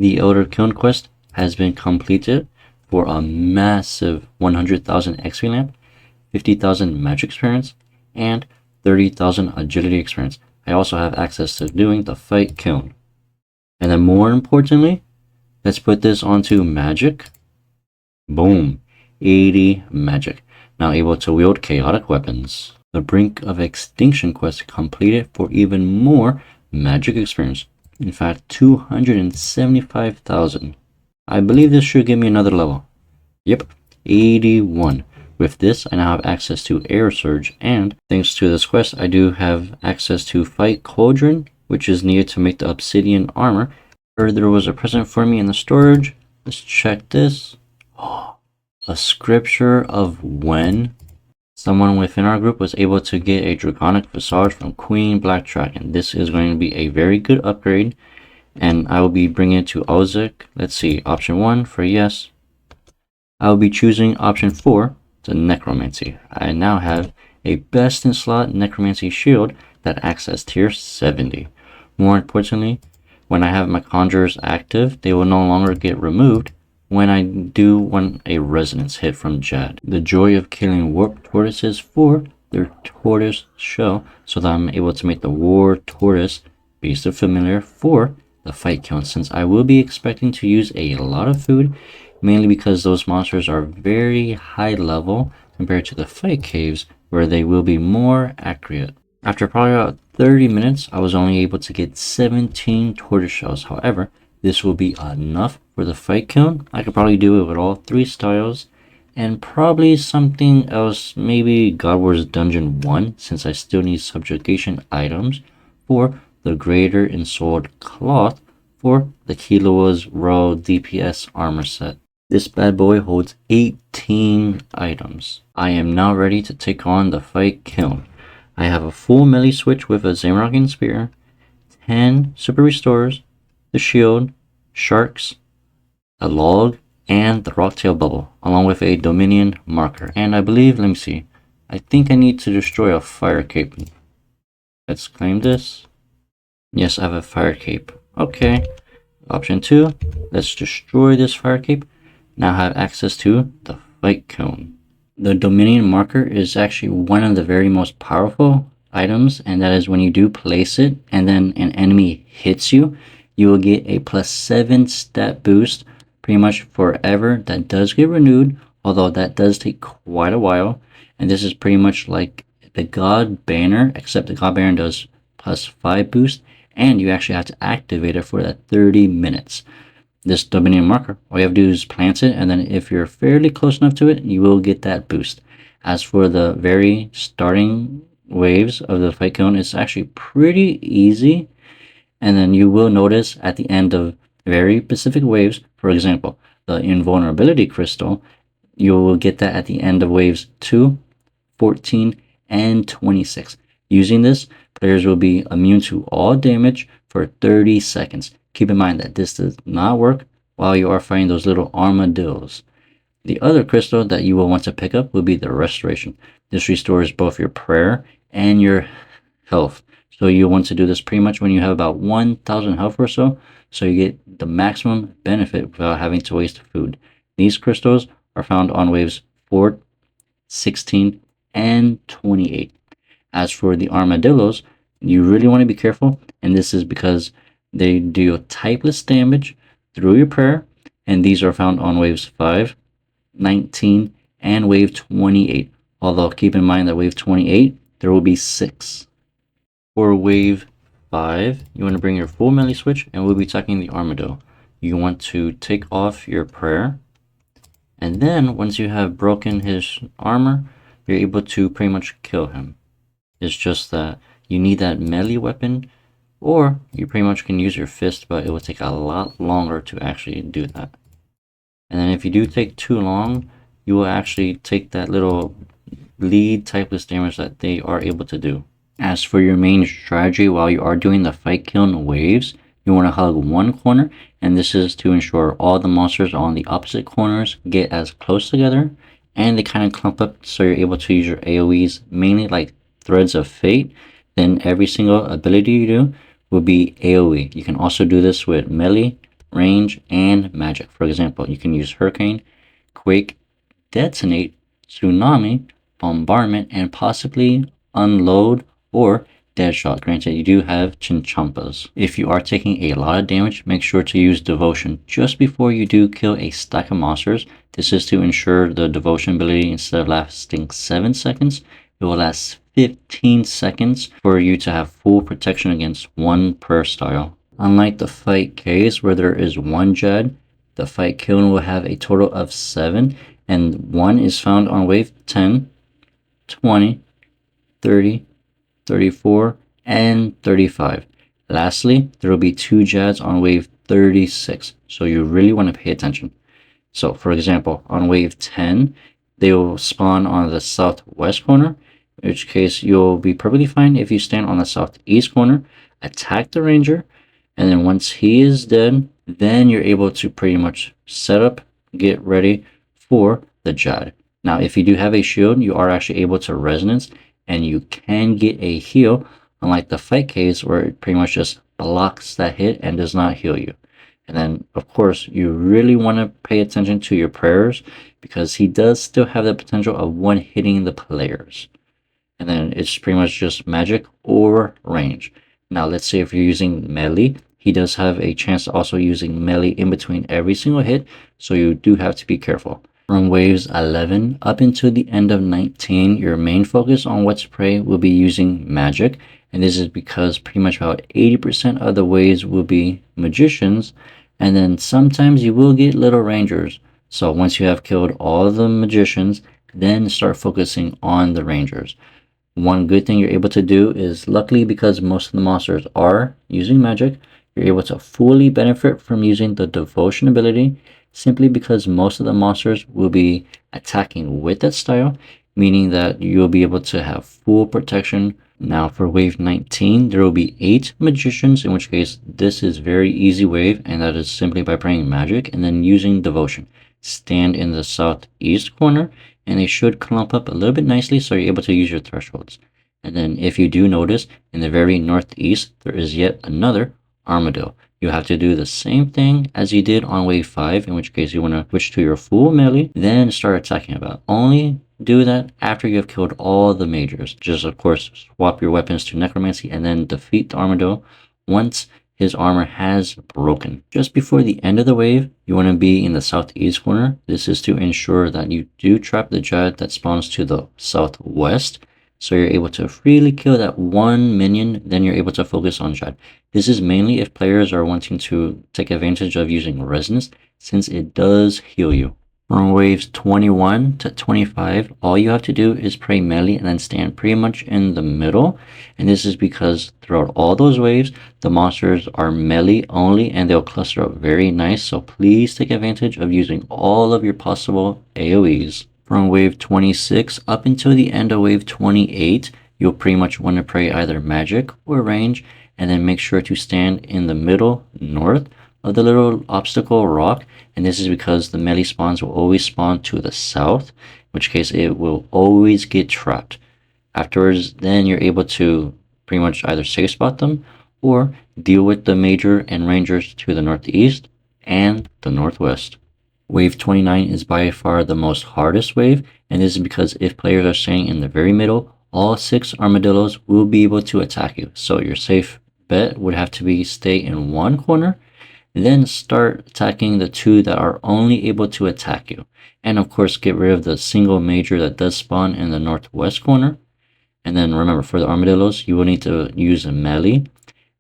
The Elder Kiln quest has been completed for a massive 100,000 XP lamp, 50,000 magic experience, and 30,000 agility experience. I also have access to doing the fight kiln. And then more importantly, let's put this onto magic. Boom, 80 magic. Now able to wield chaotic weapons. The Brink of Extinction quest completed for even more magic experience. In fact, 275,000. I believe this should give me another level. Yep, 81. With this, I now have access to Air Surge, and thanks to this quest, I do have access to Fight Cauldron, which is needed to make the obsidian armor. Heard there was a present for me in the storage. Let's check this. Oh, a scripture of when someone within our group was able to get a draconic visage from Queen Black Dragon. This is going to be a very good upgrade, and I will be bringing it to Ozek. Let's see, option 1 for yes. I will be choosing option 4 to Necromancy. I now have a best in slot Necromancy shield that acts as tier 70. More importantly, when I have my conjurers active, they will no longer get removed when I do want a resonance hit from Jad. The joy of killing warp tortoises for their tortoise shell, so that I'm able to make the war tortoise beast of familiar for the fight kiln, since I will be expecting to use a lot of food, mainly because those monsters are very high level compared to the fight caves, where they will be more accurate. After probably about 30 minutes, I was only able to get 17 tortoise shells. However, this will be enough for the fight kiln. I could probably do it with all 3 styles, and probably something else, maybe God Wars Dungeon 1, since I still need subjugation items for the Greater Ensouled Cloth for the Kilowa's Royal DPS armor set. This bad boy holds 18 items. I am now ready to take on the fight kiln. I have a full melee switch with a Zamorakian spear, 10 super restores, the shield, sharks, a log, and the rocktail bubble, along with a Dominion marker. And I believe, let me see, I think I need to destroy a fire cape. Let's claim this. Yes, I have a fire cape. Okay. Option 2, let's destroy this fire cape. Now have access to the fight kiln. The Dominion marker is actually one of the very most powerful items, and that is when you do place it and then an enemy hits you, you will get a +7 stat boost pretty much forever. That does get renewed, although that does take quite a while. And this is pretty much like the God Banner, except the God Banner does +5 boost, and you actually have to activate it for that 30 minutes. This Dominion marker, all you have to do is plant it, and then if you're fairly close enough to it, you will get that boost. As for the very starting waves of the fight kiln, it's actually pretty easy, and then you will notice at the end of very specific waves, for example, the invulnerability crystal, you will get that at the end of waves 2, 14, and 26. Using this, players will be immune to all damage for 30 seconds. Keep in mind that this does not work while you are fighting those little armadillos. The other crystal that you will want to pick up will be the Restoration. This restores both your prayer and your health. So you want to do this pretty much when you have about 1,000 health or so you get the maximum benefit without having to waste food. These crystals are found on waves 4, 16, and 28. As for the armadillos, you really want to be careful, and this is because they deal typeless damage through your prayer, and these are found on waves 5, 19, and wave 28. Although keep in mind that wave 28, there will be 6. For wave 5, you want to bring your full melee switch, and we'll be attacking the armadillo. You want to take off your prayer, and then once you have broken his armor, you're able to pretty much kill him. It's just that you need that melee weapon, or you pretty much can use your fist, but it will take a lot longer to actually do that. And then if you do take too long, you will actually take that little lead typeless damage that they are able to do. As for your main strategy while you are doing the fight kiln waves, you want to hug one corner, and this is to ensure all the monsters on the opposite corners get as close together, and they kind of clump up so you're able to use your AoEs, mainly like Threads of Fate. Then every single ability you do will be AoE. You can also do this with melee, range, and magic. For example, you can use Hurricane, Quake, Detonate, Tsunami, Bombardment, and possibly Unload or Deadshot. Granted, you do have Chinchompas. If you are taking a lot of damage, make sure to use Devotion just before you do kill a stack of monsters. This is to ensure the Devotion ability, instead of lasting 7 seconds, it will last 15 seconds for you to have full protection against one per style. Unlike the fight case where there is one Jad, the fight kiln will have a total of 7, and one is found on wave 10, 20, 30, 34, and 35. Lastly, there will be 2 Jads on wave 36, so you really want to pay attention. So for example, on wave 10, they will spawn on the southwest corner, in which case you'll be perfectly fine if you stand on the southeast corner, attack the ranger, and then once he is dead, then you're able to pretty much set up, get ready for the Jad. Now, if you do have a shield, you are actually able to resonance, and you can get a heal, unlike the fight case where it pretty much just blocks that hit and does not heal you. And then, of course, you really want to pay attention to your prayers, because he does still have the potential of one-hitting the players. And then it's pretty much just magic or range. Now, let's say if you're using melee, he does have a chance of also using melee in between every single hit, so you do have to be careful. From waves 11 up until the end of 19, your main focus on what to pray will be using magic, and this is because pretty much about 80% of the waves will be magicians, and then sometimes you will get little rangers. So once you have killed all the magicians, then start focusing on the rangers. One good thing you're able to do is, luckily because most of the monsters are using magic, you're able to fully benefit from using the devotion ability, simply because most of the monsters will be attacking with that style, meaning that you'll be able to have full protection. Now for wave 19, there will be 8 magicians, in which case this is very easy wave, and that is simply by praying magic and then using devotion. Stand in the southeast corner, and they should clump up a little bit nicely, so you're able to use your thresholds. And then if you do notice, in the very northeast, there is yet another armadillo. You have to do the same thing as you did on wave 5, in which case you want to switch to your full melee, then start attacking about. Only do that after you have killed all the majors. Just, of course, swap your weapons to necromancy and then defeat the armadillo once his armor has broken. Just before the end of the wave, you want to be in the southeast corner. This is to ensure that you do trap the Jad that spawns to the southwest, so you're able to freely kill that one minion, then you're able to focus on Jad. This is mainly if players are wanting to take advantage of using resonance, since it does heal you. From waves 21 to 25, all you have to do is pray melee and then stand pretty much in the middle. And this is because throughout all those waves, the monsters are melee only and they'll cluster up very nice. So please take advantage of using all of your possible AoEs. From wave 26 up until the end of wave 28, you'll pretty much want to pray either magic or range, and then make sure to stand in the middle north of the little obstacle rock, and this is because the melee spawns will always spawn to the south, in which case it will always get trapped. Afterwards, then you're able to pretty much either safe spot them or deal with the major and rangers to the northeast and the northwest. Wave 29 is by far the most hardest wave, and this is because if players are staying in the very middle, all 6 armadillos will be able to attack you. So your safe bet would have to be stay in one corner, then start attacking the 2 that are only able to attack you. And of course, get rid of the single major that does spawn in the northwest corner. And then remember, for the armadillos, you will need to use a melee.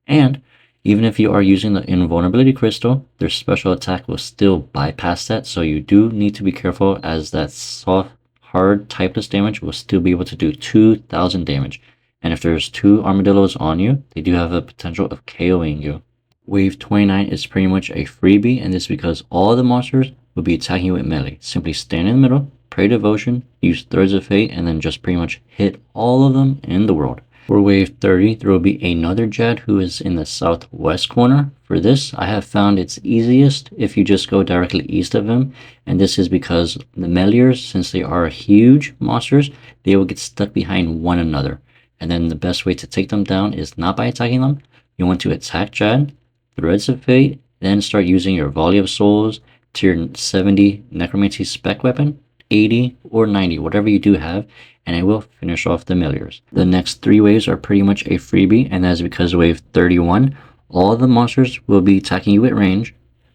And even if you are using the invulnerability crystal, their special attack will still bypass that. So you do need to be careful, as that soft, hard, typeless damage will still be able to do 2,000 damage. And if there's 2 armadillos on you, they do have a potential of KOing you. Wave 29 is pretty much a freebie, and this is because all the monsters will be attacking you with melee. Simply stand in the middle, pray devotion, use Threads of Fate, and then just pretty much hit all of them in the world. For wave 30, there will be another Jad who is in the southwest corner. For this, I have found it's easiest if you just go directly east of him, and this is because the meleers, since they are huge monsters, they will get stuck behind one another. And then the best way to take them down is not by attacking them. You want to attack Jad, Threads of Fate, Then start using your Volley of Souls, tier 70 Necromancy spec weapon, 80 or 90, whatever you do have, and I will finish off the Meliors. The next 3 waves are pretty much a freebie, and that is because wave 31, all the monsters will be attacking you at range.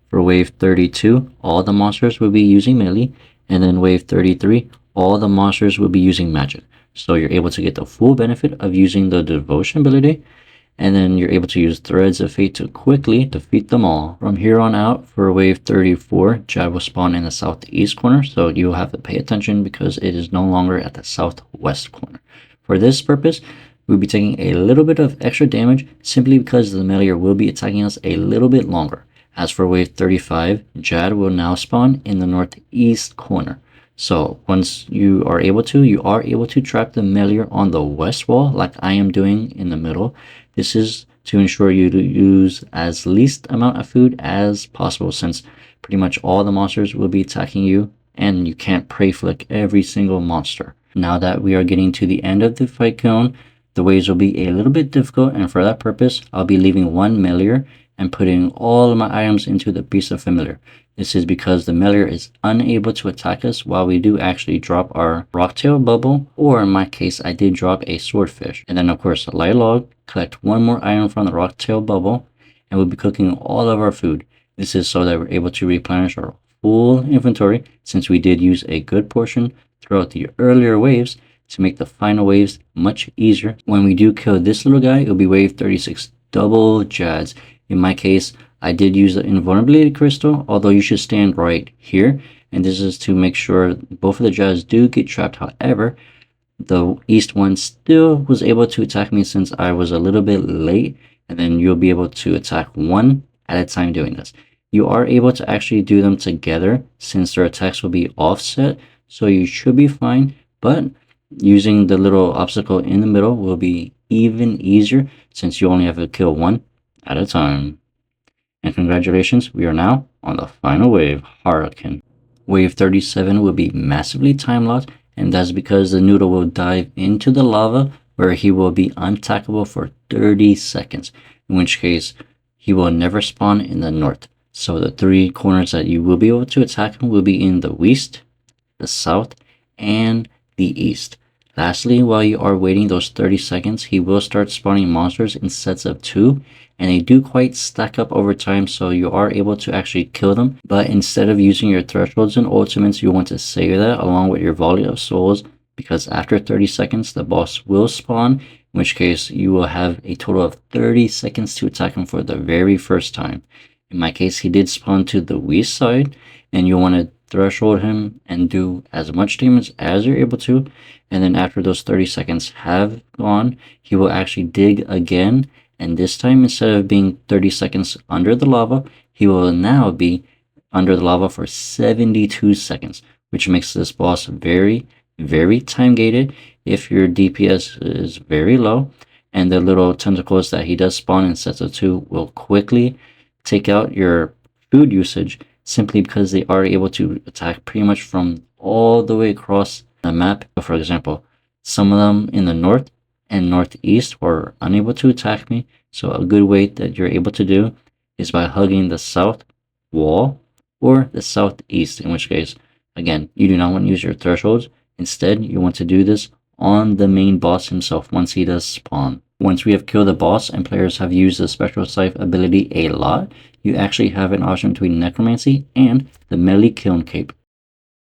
For wave 32, all the monsters will be using melee, and then wave 33, all the monsters will be using magic. So you're able to get the full benefit of using the devotion ability, and then you're able to use Threads of Fate to quickly defeat them all. From here on out, for wave 34, Jad will spawn in the southeast corner, so you'll have to pay attention because it is no longer at the southwest corner. For this purpose, we'll be taking a little bit of extra damage simply because the Melior will be attacking us a little bit longer. As for wave 35, Jad will now spawn in the northeast corner. So once you are able to trap the Melior on the west wall like I am doing in the middle. This is to ensure you to use as least amount of food as possible, since pretty much all the monsters will be attacking you and you can't prey flick every single monster. Now that we are getting to the end of the fight cone, the waves will be a little bit difficult, and for that purpose I'll be leaving one Melior and putting all of my items into the Beast of Familiar. This is because the Melior is unable to attack us while we do actually drop our Rocktail Bubble, or in my case I did drop a Swordfish. And then of course light a log, collect one more item from the Rocktail Bubble, and we'll be cooking all of our food. This is so that we're able to replenish our full inventory, since we did use a good portion throughout the earlier waves to make the final waves much easier. When we do kill this little guy, it'll be wave 36 double Jads. In my case, I did use the invulnerability crystal, although you should stand right here, and this is to make sure both of the Jads do get trapped. However, the east one still was able to attack me since I was a little bit late, and then you'll be able to attack one at a time doing this. You are able to actually do them together since their attacks will be offset, so you should be fine, but using the little obstacle in the middle will be even easier since you only have to kill one at a time. And congratulations, we are now on the final wave, Har-Aken. Wave 37 will be massively time locked, and that's because the noodle will dive into the lava where he will be unattackable for 30 seconds, in which case he will never spawn in the north. So the 3 corners that you will be able to attack him will be in the west, the south, and the east. Lastly, while you are waiting those 30 seconds, he will start spawning monsters in sets of 2, and they do quite stack up over time, so you are able to actually kill them. But instead of using your thresholds and ultimates, you want to save that along with your Volley of Souls, because after 30 seconds the boss will spawn, in which case you will have a total of 30 seconds to attack him for the very first time. In my case, he did spawn to the west side, and you'll want to threshold him and do as much damage as you're able to, and then after those 30 seconds have gone, he will actually dig again, and this time instead of being 30 seconds under the lava, he will now be under the lava for 72 seconds, which makes this boss very, very time gated if your DPS is very low, and the little tentacles that he does spawn in sets of 2 will quickly take out your food usage, simply because they are able to attack pretty much from all the way across the map. For example, some of them in the north and northeast were unable to attack me, so a good way that you're able to do is by hugging the south wall or the southeast, in which case, again, you do not want to use your thresholds. Instead, you want to do this on the main boss himself once he does spawn. Once we have killed the boss and players have used the Spectral Scythe ability a lot, you actually have an option between Necromancy and the Melee Kiln Cape.